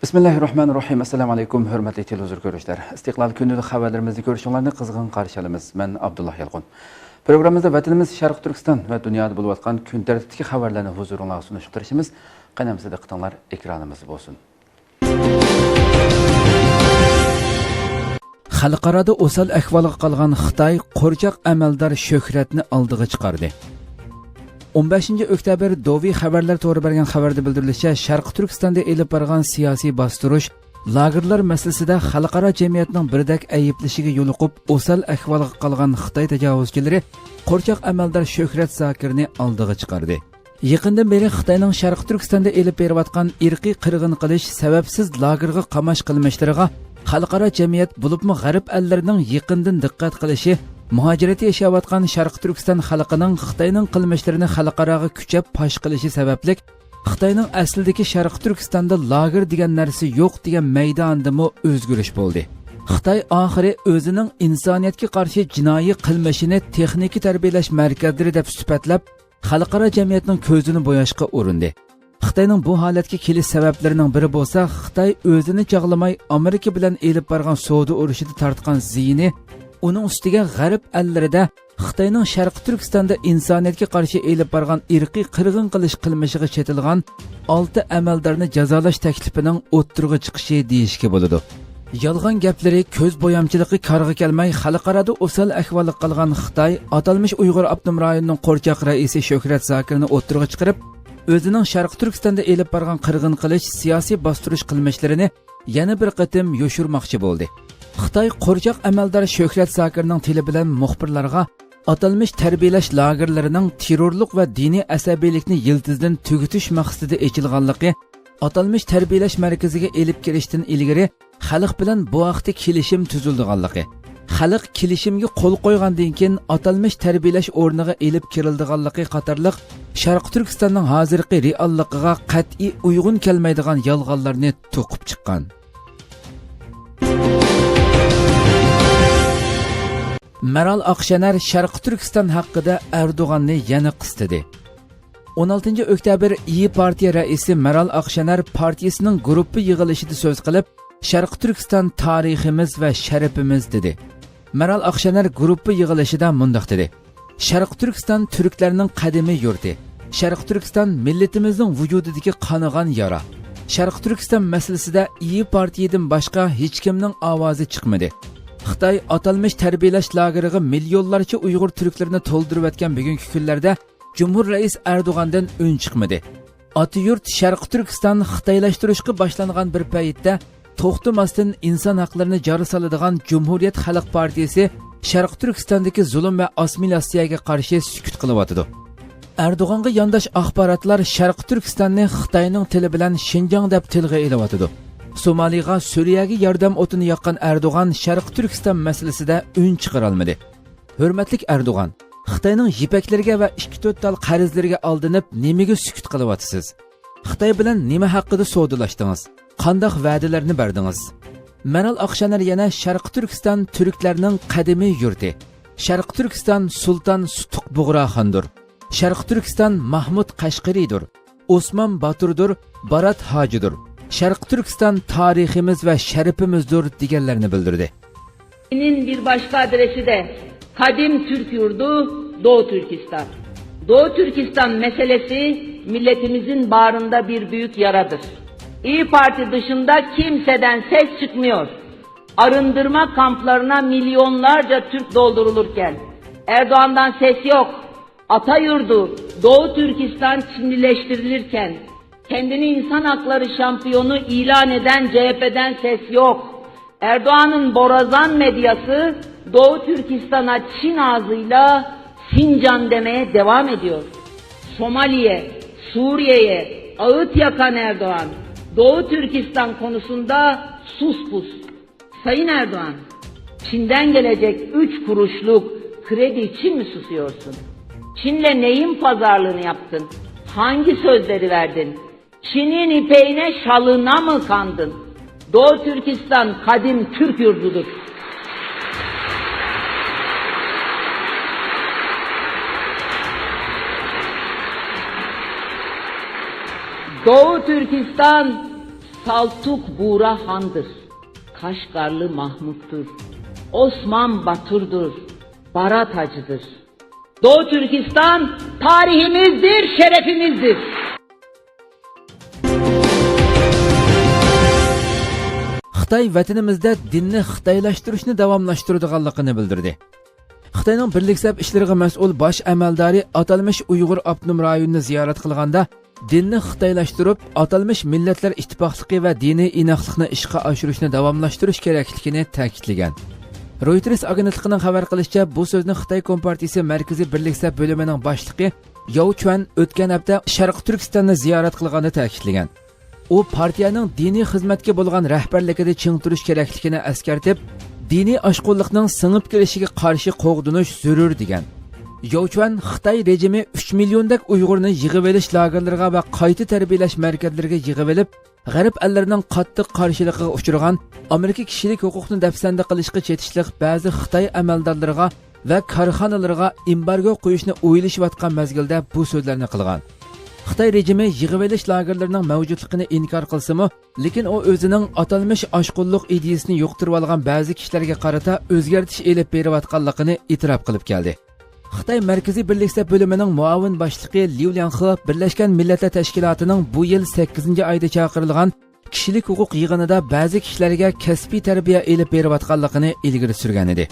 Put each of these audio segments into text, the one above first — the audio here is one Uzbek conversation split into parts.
Bismillahirrahmanirrahim. Assalamu alaykum, hurmatli televizor ko'ruvchilar. Istiqlol kundalik xabarlarimizni ko'rishinglarni qizg'in qarshi olamiz. Men Abdullah Yalqon. Programmamizda vatanimiz Sharq Turkiston va dunyoda bo'lib o'tgan kun tartibidagi xabarlarni huzuringizga sunishtirishimiz, qanamizda diqqatinglar ekranimizda bo'lsin. Xalqarada o'sal ahvolga qolgan Xitoy qo'rchoq amaldor Shuhratni oldiga chiqardi. 15 oktyabr Dovi xabarlar to'g'ri bergan xabarda bildirilishicha, Sharq Turkistonda elib borgan siyosiy bostirish, lagerlar masalasida xalqaro jamiyatning birdak ayblashiga yo'liqib, o'sal ahvolga qolgan Xitoy tajovuzchilari qo'rchoq amaldor Shuhrat Zokirni oldiga chiqardi. Yaqindan beri Xitoyning Sharq Turkistonda elib berayotgan irqiy qirg'in qilish, sababsiz lagerga qamash qilmishlariga xalqaro jamiyat bo'libmi g'arb ellarining yaqindan diqqat qilishi, muhojiratda yashayotgan Sharq Turkiston xalqining Xitoyning qilmishlarini xalqaroga kuchab pash qilishi sababli Xitoyning aslidagi Sharq Turkistonda lager degan narsa yo'q degan maydondami o'zgarish bo'ldi. Xitoy oxiri o'zining insoniyatga qarshi jinoiy qilmishini texnik tarbiyalash markazlari deb sifatlab, xalqaro jamiyatning ko'zini bo'yashga urindi. Xitoyning bu holatga kelish sabablarining biri bo'lsa, Xitoy o'zini chaqlamay Amerika bilan elib borgan savdo urushida tortgan ziyini, uning ustiga g'arb ellarida Xitoyning Sharq Turkistonda insoniyatga qarshi elib borgan irqiy qirg'in qilish qilmishiga chetilgan 6 amaldorni jazolash taklifining o'ttirg'i chiqishi deyishga bo'ladi. Yolg'on gaplari, ko'z bo'yamchiligi qarg'a kelmay, xalqarada o'sal ahvolga qolgan Xitoy atalmish Uyg'ur avtonom rayonining qo'rchoq raisi Shuhrat Zokirni o'ttirg'i chiqarib, o'zining Sharq Turkistonda elib borgan qirg'in qilish, siyosiy bostirish qilmishlarini yana bir qatim yoshirmoqchi bo'ldi. Xitoy qo'rchoq amaldor Shuhrat Zokirning tili bilan muxbirlarga atalmish tarbiyalash lagerlarining terrorlik va diniy asabiylikni yiltizdan tugutish maqsadida ochilganligi, atalmish tarbiyalash markaziga elib kirishdan ilgari xalq bilan bu vaqtda kelishim tuzilganligi, xalq kelishimga qo'l qo'ygandan keyin atalmish tarbiyalash o'rniga elib kirilganligi qatorliq Sharq Turkistonning hozirgi realligiga qat'iy uyg'un kelmaydigan yolg'onlarni to'qib chiqqan. Meral Akşener Sharq Turkiston haqida Erdo'g'anni yana qistidi. 16 oktyabr İyi Partiya raisi Meral Akşener partiyasining gruppi yig'ilishida so'z qilib, Sharq Turkiston tariximiz va sharafimiz dedi. Meral Akşener gruppi yig'ilishida mundaq dedi: Sharq Turkiston turklarning qadimiy yurti. Sharq Turkiston millatimizning vujudidagi qonigan yara. Sharq Turkiston masalasida İyi Partiyadan boshqa hech kimning ovozi chiqmadi. Xitoy atalmish tarbiyalash lageriga millionlarcha Uyg'ur turklarini to'ldirib o'tgan bugungi kunlarda Cumhur Rais Erdo'g'andan ön chiqmadi. Atiyurt Sharq Turkiston xitoylashtirishga boshlangan bir paytda to'xtamasdan inson haqlarini joriy soladigan Cumhuriyet Xalq partiyasi Sharq Turkistondagi zulm va assimilyatsiyaga qarshi sukut qilyotdi. Erdo'g'anga yondosh axborotlar Sharq Turkistonni Xitoyning tili bilan Xinjiang deb tilga ilyotdi. Somaliga, Suriyaga yordam o'tini yoqqan Erdo'g'an Sharq Turkiston masalasida ön chiqara olmadi. Hurmatli Erdo'g'an, Xitoyning yipaklariga va 2-4 tal qarzlariga aldinib, nimaga sukut qilyapsiz? Xitoy bilan nima haqida savdolashdingiz? Qanday va'dalarni berdingiz? Meral Akşener yana Sharq Turkiston turklarning qadimiy yurti. Sharq Turkiston Sultan Sutuq Bug'roxondir. Sharq Turkiston Mahmud Qashqariydir. Osmon Baturdir, Barat Hojidir. Sharq Turkiston tariximiz ve şerefimizdir deganlarni bildirdi. Bir başka adresi de kadim Türk yurdu Doğu Türkistan. Doğu Türkistan meselesi milletimizin bağrında bir büyük yaradır. İyi Parti dışında kimseden ses çıkmıyor. Arındırma kamplarına milyonlarca Türk doldurulurken Erdoğan'dan ses yok. Atayurdu Doğu Türkistan Çinlileştirilirken kendini insan hakları şampiyonu ilan eden CHP'den ses yok. Erdoğan'ın borazan medyası Doğu Türkistan'a Çin ağzıyla Sincan demeye devam ediyor. Somali'ye, Suriye'ye ağıt yakan Erdoğan, Doğu Türkistan konusunda sus pus. Sayın Erdoğan, Çin'den gelecek 3 kuruşluk kredi için mi susuyorsun? Çin'le neyin pazarlığını yaptın? Hangi sözleri verdin? Çin'in ipeğine şalına mı kandın? Doğu Türkistan kadim Türk yurdudur. Doğu Türkistan Saltuk Buğra Han'dır. Kaşgarlı Mahmut'tur. Osman Batur'dur. Barat Hacı'dır. Doğu Türkistan tarihimizdir, şerefimizdir. Xitoy vatanimizda dinni xitoylashtirishni davomlashtiradiganligini bildirdi. Xitoyning birlik sab ishlariga mas'ul bosh amaldori atalmish Uyg'ur avtonom rayonini ziyorat qilganda dinni xitoylashtirib, atalmish millatlar ittifoqligi va diniy inoqlikni ishga oshirishni davomlashtirish kerakligini ta'kidlagan. Reuters agentligining xabar qilishicha, bu so'zni Xitoy Kompartiyasi Markaziy birlik sab bo'limining boshlig'i Yao Chuan o'tgan hafta Sharq Turkistonni ziyorat qilganini ta'kidlagan. U partiyaning diniy xizmatga bo'lgan rahbarligida ching turish kerakligini eskartib, diniy oshqo'llikning singib kelishiga qarshi qo'g'dinish zarur degan. Yao Chuan Xitoy rejimi 3 milliondak Uyg'urni yig'ib olish lagerlariga va qayta tarbiyalash markazlariga yig'ib olib, g'arb ellarining qattiq qarshiligiga uchragan Amerika kishilik huquqni dafsanda qilishga chetishliq ba'zi Xitoy amaldorlariga va korxonalariga embargo qo'yishni o'ylashayotgan mezgilda bu so'zlarni qilgan. Xitoy rejimi yig'ib olish lagerlarining mavjudligini inkor qilsa-mu, lekin u o'zining atalmish oshqo'llik ideyasini yo'qtirib olgan ba'zi kishilarga qarata o'zgartish elib berayotganligini e'tirof qilib keldi. Xitoy Markaziy birlik sab bo'limining muavin boshlig'i Liu Lianhe Birlashgan Millatlar Tashkilotining bu yil 8-oyda chaqirilgan kishilik huquq yig'inida ba'zi kishilarga kasbiy tarbiya elib berayotganligini ilgari surgan edi.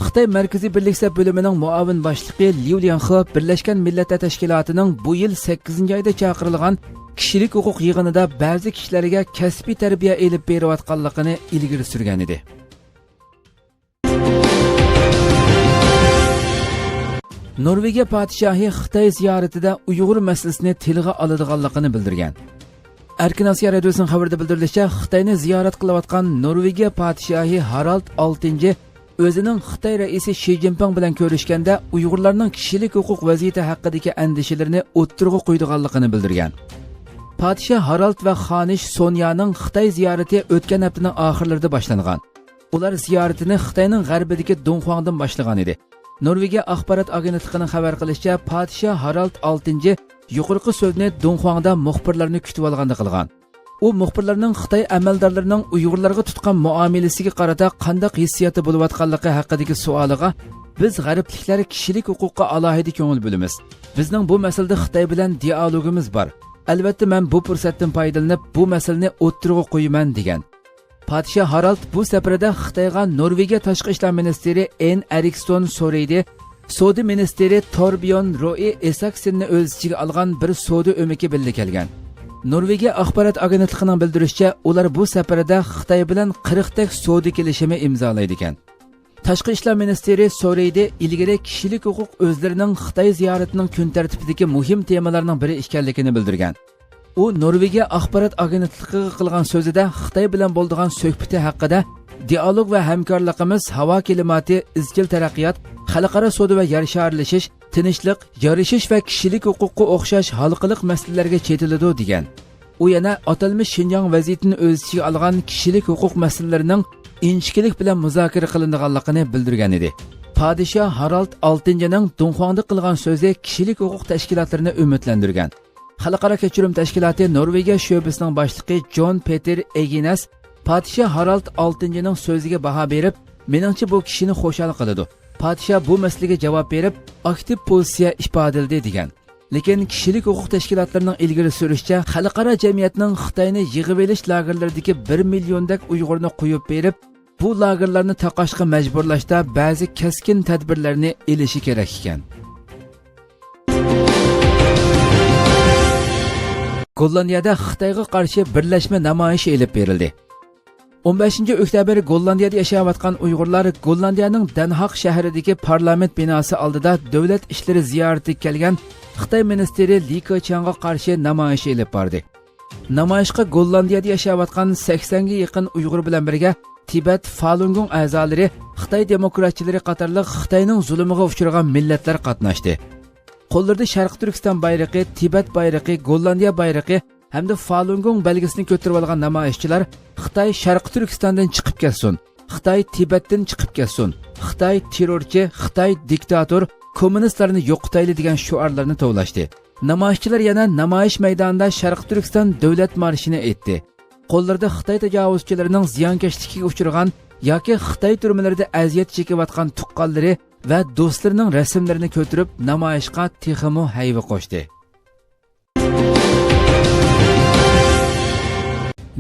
Xitoy Markaziy birlik sab bo'limining muavin boshlig'i Liu Lianhe Birlashgan Millatlar Tashkilotining bu yil 8-oyda chaqirilgan kishilik huquq yig'inida ba'zi kishilarga kasbiy tarbiya elib berayotganligini ilgari surgan edi. Norvegiya podshohi Xitoy ziyoratida Uyg'ur masalasini tilga oladiganligini bildirgan. Erkin Osiyo radiosining xabarida bildirilishicha, Xitoyni ziyorat qilayotgan Norvegiya podshohi Harald 6 o'zining Xitoy raisi Xi Jinping bilan ko'rishganda Uyg'urlarning kishilik huquq vaziyati haqidagi andishalarini o'ttirg'i qo'ydiganligini bildirgan. Podshoh Harald va xonish Sonyaning Xitoy ziyorati o'tgan haftaning oxirlarida boshlangan. Ular ziyoratini Xitoyning g'arbidagi Dunhuangdan boshlagan edi. Norvegiya axborot agentligining xabar qilishicha, podshoh Harald 6 yuqorqi so'zni Dunhuangda muxbirlarni kutib olganda qilgan. U muxbirlarning Xitoy amaldorlarining Uyg'urlarga tutgan muomalasiga qarata qanday hissiyati bo'layotganligi haqidagi savoliga biz g'arbliklar kishilik huquqqa alohida ko'ngil bo'lamiz. Bizning bu masalada Xitoy bilan dialogimiz bor. Albatta men bu fursatdan foydalanib bu masalani o'ttirg'i qo'yaman degan. Podshoh Harald bu safarda Xitoyga Norvegiya tashqi ishlar ministri En Eriksson Søreide, savdo ministri Torbjørn Røe Isaksenni o'z ichiga olgan bir savdo o'miki bilan kelgan. Norvegiya axborot agentligining bildirishicha, ular bu safarda Xitoy bilan 40 tak savdo kelishimi imzolaydi ekan. Tashqi ishlar ministri Søreide ilgari kishilik huquq o'zlarining Xitoy ziyoratining kun tartibidagi muhim temalarning biri ekanligini bildirgan. U Norvegiya axborot agentligiga qilgan so'zida Xitoy bilan bo'lgan suhbati haqida dialog va hamkorligimiz havo klimati, izchil taraqqiyot, xalqaro savdo va yer shaharlashish, tinchlik, yarashish va kishilik huquqqa o'xshash xalqiliq masalalarga chetiladi degan. U yana atalmish Xinjiang vaziyatini o'z ichiga olgan kishilik huquq masalalarining inchkilik bilan muzokara qilinganligini bildirgan edi. Podshoh Harald 6ning Dunhuangda qilgan so'zi kishilik huquq tashkilotlarini umidlantirgan. Xalqaro kechirim tashkiloti Norvegiya sho'basining boshlig'i Jon Peter Eginas podshoh Harald 6ning so'ziga baho berib, meningcha bu kishini xo'shal qiladi. Podshoh bu masalaga javob berib, aktiv pozitsiya ifodaladi degan. Lekin kishilik huquq tashkilotlarining ilgari surishicha, xalqaro jamiyatning Xitoyni yig'ib olish lagerlaridagi 1 milliondak Uyg'urni qo'yib berib, bu lagerlarni taqashga majburlashda ba'zi keskin tadbirlarni elishi kerak ekan. Gollandiyada Xitoyga qarshi birlashma namoyish elib berildi. 15-oktyabr Gollandiyada yashayotgan Uyg'urlar Gollandiyaning Den Haag shahridagi parlament binosi oldida davlat ishlari ziyoratiga kelgan Xitoy ministri Li Keqiangga qarshi namoyish elib bordi. Namoyishga Gollandiyada yashayotgan 80 ga yaqin Uyg'ur bilan birga Tibet, Falun Gong a'zolari, Xitoy demokratchilari qatorliq Xitoyning zulmiga uchragan millatlar qatnashdi. Qo'llarda Sharq Turkiston bayrog'i, Tibet bayrog'i, Gollandiya bayrog'i hamda Falun Gong belgisini ko'tarib olgan namoyishchilar Xitoy Sharq Turkistondan chiqib ketsin, Xitoy Tibetdan chiqib ketsin, Xitoy terrorchi, Xitoy diktator, kommunistlarni yo'qotayli degan shuarlarni tovlashdi. Namoyishchilar yana namoyish maydonida Sharq Turkiston davlat marshini aytdi. qo'llarida Xitoy tajovuzchilarining ziyonkashligiga uchragan yoki Xitoy turmalarida aziyat chekayotgan tuqqanlari va do'stlarining rasmlarini ko'tarib namoyishga texmo hayva qo'shdi.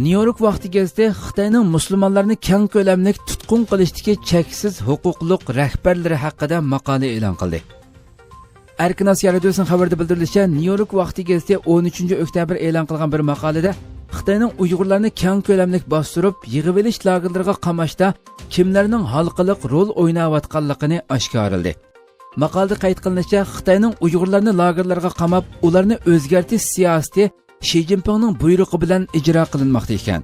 Nyu-York vaqti gazetida Xitoyning musulmonlarni keng ko'lamli tutqun qilishdagi cheksiz huquqliq rahbarlari haqida maqola e'lon qildi. Erkinas Radiosuning xabarida bildirilishicha, Nyu-York vaqti gazetida 13 oktyabr e'lon qilgan bir maqolada Xitoyning Uyg'urlarni keng ko'lamli bostirib, yig'ib olish lagerlariga qamashda kimlarning halqiliq rol o'ynayotganligini oshkorladi. Maqolada qayd qilinishicha, Xitoyning Uyg'urlarni lagerlarga qamab, ularni o'zgartirish siyosati Xi Jinpingning buyrug'i bilan ijro qilinmoqda ekan.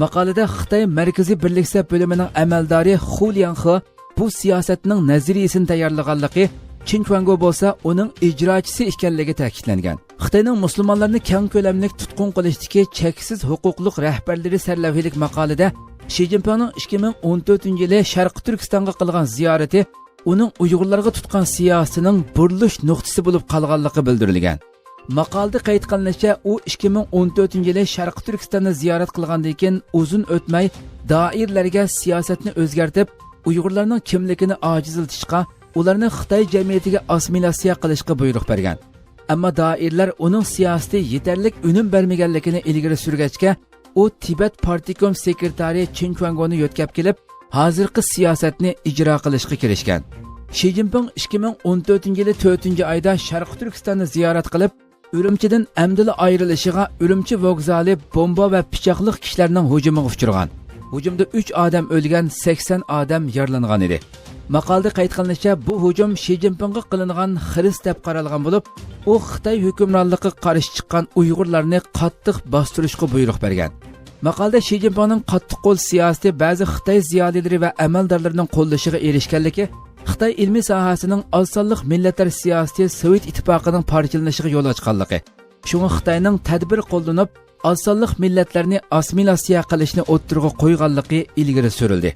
Maqolada Xitoy Markaziy Birliklar bo'limining amaldori Hu Lianhe bu siyosatning nazariyasini tayyorlaganligi, Qin Quango bo'lsa uning ijrochisi ekanligi ta'kidlangan. Xitoyning musulmonlarni keng ko'lamli tutqun qilishdagi cheksiz huquqliq rahbarlari sarlavhalik maqolada Xi Jinpingning 2014-yili Sharq Turkistonga qilgan ziyorati uning Uyg'urlarga tutgan siyosatining burilish nuqtasi bo'lib qolganligi bildirilgan. Maqolada qayd qilinishicha, u 2014-yili Sharq Turkistonni ziyorat qilgandan keyin uzun o'tmay doirlarga siyosatni o'zgartib, Uyg'urlarning kimligini ojizlatishga, ularni Xitoy jamiyatiga assimilyatsiya qilishga buyruq bergan. Ammo doirlar uning siyosati yetarlik unum bermaganligini ilgari surgachga, u Tibet Partikom sekretari Qin Quangoni yo'tkab kelib, hozirgi siyosatni ijro qilishga kirishgan. Xi Jinping 2014-yili 4-oyda Sharq Turkistonni ziyorat qilib, Urumchidan amdili ayrilishiga Urumchi vokzali bomba va pichoqliq kishilarning hujumiga uchragan. Hujumda 3 odam o'lgan, 80 odam yaralangan edi. Maqolada qayd qilinishicha, bu hujum Xi Jinpingga qilingan xiris deb qaralgan bo'lib, u Xitoy hukmronligiga qarshi chiqqan Uyg'urlarni qattiq bostirishga buyruq bergan. Maqolada Xi Jinpingning qattiq qo'l siyosati ba'zi Xitoy ziyolilari va amaldorlarining qo'llashiga erishganligi, Xitoy ilmiy sohasining ozsonliq millatlar siyosati Sovet ittifoqining parchalanishiga yo'l ochganligi. Shunga Xitoyning tadbir qo'llanib, ozsonliq millatlarni assimilyatsiya qilishni o'ttirg'a qo'yganligi ilgari surildi.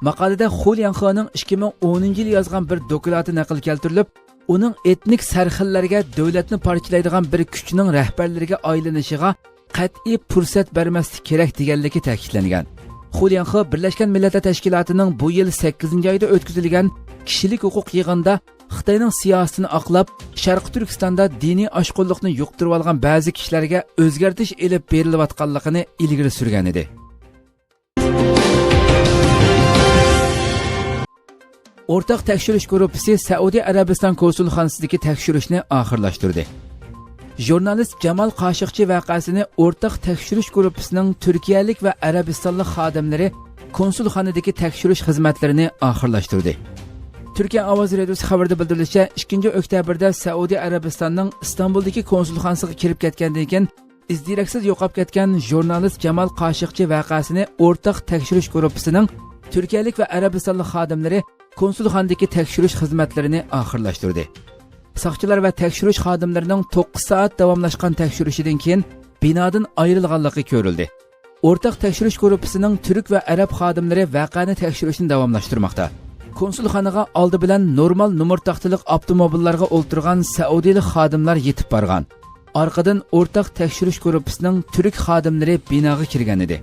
Maqolada Hu Lianhening 2010-yil yozgan bir doklati naql keltirilib, uning etnik sarxillarga davlatni parchalaydigan bir kuchning rahbarlariga aylanishiga qat'iy fursat bermaslik kerak deganligi ta'kidlangan. Hu Lianhe Birlashgan Millatlar Tashkilotining bu yil 8-oyda o'tkazilgan kishilik huquq yig'inida Xitoyning siyosatini oqlab, Sharq Turkistonda diniy oshqo'llikni yuqtirib olgan ba'zi kishilarga o'zgartirish elib berilayotganligini ilgari surgan edi. O'rtaq tekshirish guruhi Saudiya Arabiston konsulxonasidagi tekshirishni oxirlashtirdi. Jurnalist Jamal Qoshiqchi vaqasini o'rtaq tekshirish guruhining Turkiyalik va Arabistonlik xodimlari konsulxonadagi tekshirish xizmatlarini oxirlashtirdi. Turkiya Ovoz Radiosi xabarida bildirilishicha, 2-oktyabrda Saudiya Arabistonning Istanbuldagi konsulxonasiga kirib ketgandan keyin izdiraksiz yo'qolib ketgan jurnalist Jamal Qoshiqchi vaqasini o'rtaq tekshirish guruhining Turkiyalik va Arabistonlik xodimlari konsulxonadagi tekshirish xizmatlarini oxirlashtirdi. Soqchilar va tekshirish xodimlarining 9 soat davomlashgan tekshirishidan keyin binodan ayrilganligi ko'rildi. O'rtaq tekshirish guruhining turk va arab xodimlari voqeani tekshirishni davomlashtirmoqda. Konsulxonaga oldi bilan normal nomer taxtiliq avtomobillarga o'ltirgan saudiyalik xodimlar yetib borgan. Orqadan o'rtaq tekshirish guruhining turk xodimlari binoga kirgan edi.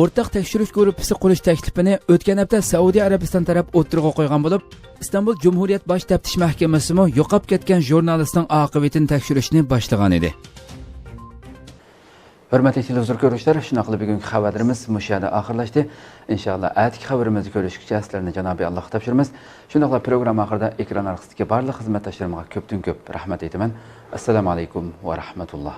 O'rtaq tekshirish guruhi qurish taklifini o'tgan hafta Saudiya Arabiston taraf o'tirg'a qo'ygan bo'lib, Istanbul Cumhuriyet Bosh taftish mahkamasi yo'qolib ketgan jurnalistning oqibatini tekshirishni boshlagan edi. Hurmatli televizor ko'ruvchilar, shuna qilib bugungi xabarimiz mushada oxirlashdi. Inshaalloh atki xabarimizni ko'rishgacha sizlarni Janobiy Allohga topshiramiz. Shundaqla programma oxirida ekran orqasidagi barcha xizmatdoshlarimga ko'pdan ko'p rahmat aytaman. Assalomu alaykum va rahmatulloh.